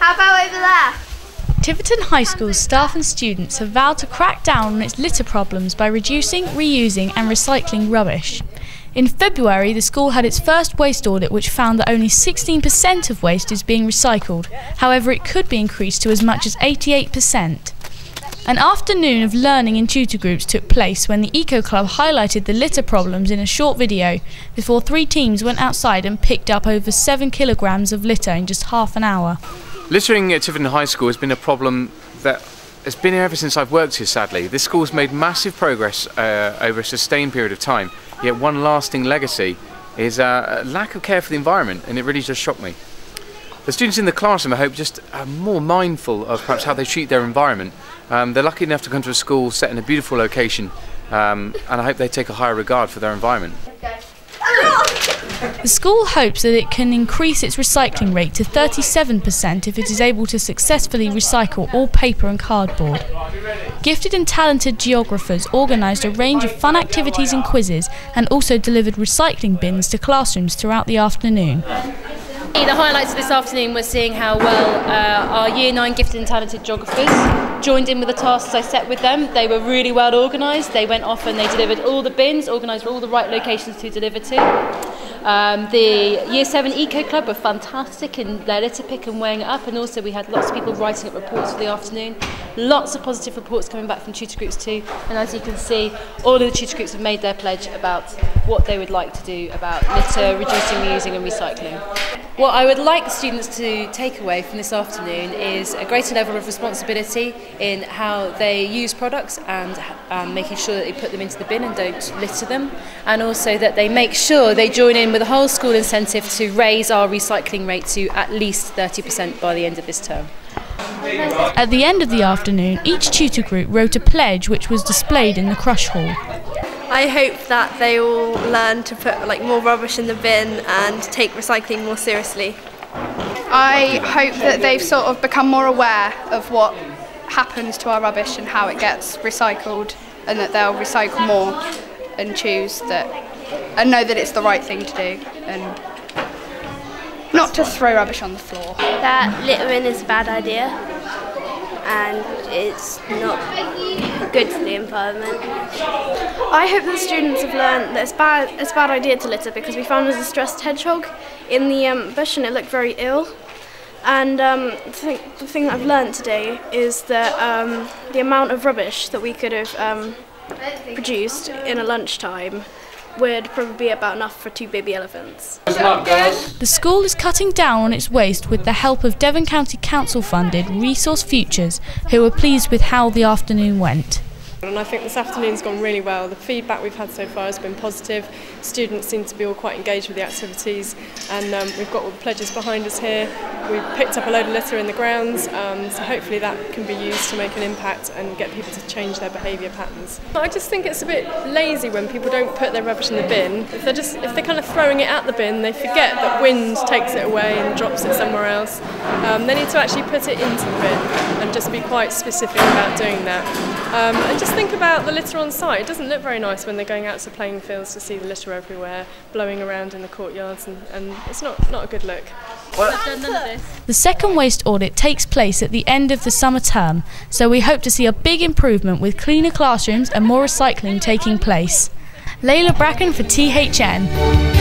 How about over there? Tiverton High School's staff and students have vowed to crack down on its litter problems by reducing, reusing and recycling rubbish. In February, the school had its first waste audit, which found that only 16% of waste is being recycled. However, it could be increased to as much as 88%. An afternoon of learning in tutor groups took place when the Eco Club highlighted the litter problems in a short video before 3 teams went outside and picked up over 7 kilograms of litter in just half an hour. Littering at Tiverton High School has been a problem that has been here ever since I've worked here, sadly. This school's made massive progress over a sustained period of time, yet one lasting legacy is a lack of care for the environment, and it really just shocked me. The students in the classroom, I hope, just are more mindful of perhaps how they treat their environment. They're lucky enough to come to a school set in a beautiful location, and I hope they take a higher regard for their environment. The school hopes that it can increase its recycling rate to 37% if it is able to successfully recycle all paper and cardboard. Gifted and talented geographers organised a range of fun activities and quizzes, and also delivered recycling bins to classrooms throughout the afternoon. The highlights of this afternoon were seeing how well our Year 9 gifted and talented geographers joined in with the tasks I set with them. They were really well organised. They went off and they delivered all the bins, organised all the right locations to deliver to. The Year 7 Eco Club were fantastic in their litter pick and weighing it up, and also we had lots of people writing up reports for the afternoon. Lots of positive reports coming back from tutor groups too, and as you can see, all of the tutor groups have made their pledge about what they would like to do about litter, reducing, reusing and recycling. What I would like students to take away from this afternoon is a greater level of responsibility in how they use products, and making sure that they put them into the bin and don't litter them, and also that they make sure they join in with a whole school incentive to raise our recycling rate to at least 30% by the end of this term. At the end of the afternoon, each tutor group wrote a pledge which was displayed in the crush hall. I hope that they all learn to put more rubbish in the bin and take recycling more seriously. I hope that they've sort of become more aware of what happens to our rubbish and how it gets recycled, and that they'll recycle more and choose that and know that it's the right thing to do, and not to throw rubbish on the floor. That littering is a bad idea and it's not good for the environment. I hope that students have learned that it's a bad idea to litter, because we found a distressed hedgehog in the bush and it looked very ill. And the thing that I've learned today is that the amount of rubbish that we could have produced in a lunchtime would probably be about enough for 2 baby elephants. The school is cutting down on its waste with the help of Devon County Council funded Resource Futures, who are pleased with how the afternoon went. And I think this afternoon's gone really well. The feedback we've had so far has been positive. Students seem to be all quite engaged with the activities, and we've got all the pledges behind us here. We've picked up a load of litter in the grounds, so hopefully that can be used to make an impact and get people to change their behaviour patterns. I just think it's a bit lazy when people don't put their rubbish in the bin. If they're kind of throwing it at the bin, they forget that wind takes it away and drops it somewhere else. They need to actually put it into the bin and just be quite specific about doing that. And just think about the litter on site. It doesn't look very nice when they're going out to playing fields to see the litter everywhere, blowing around in the courtyards, and it's not a good look. The second waste audit takes place at the end of the summer term, so we hope to see a big improvement with cleaner classrooms and more recycling taking place. Layla Bracken for THN.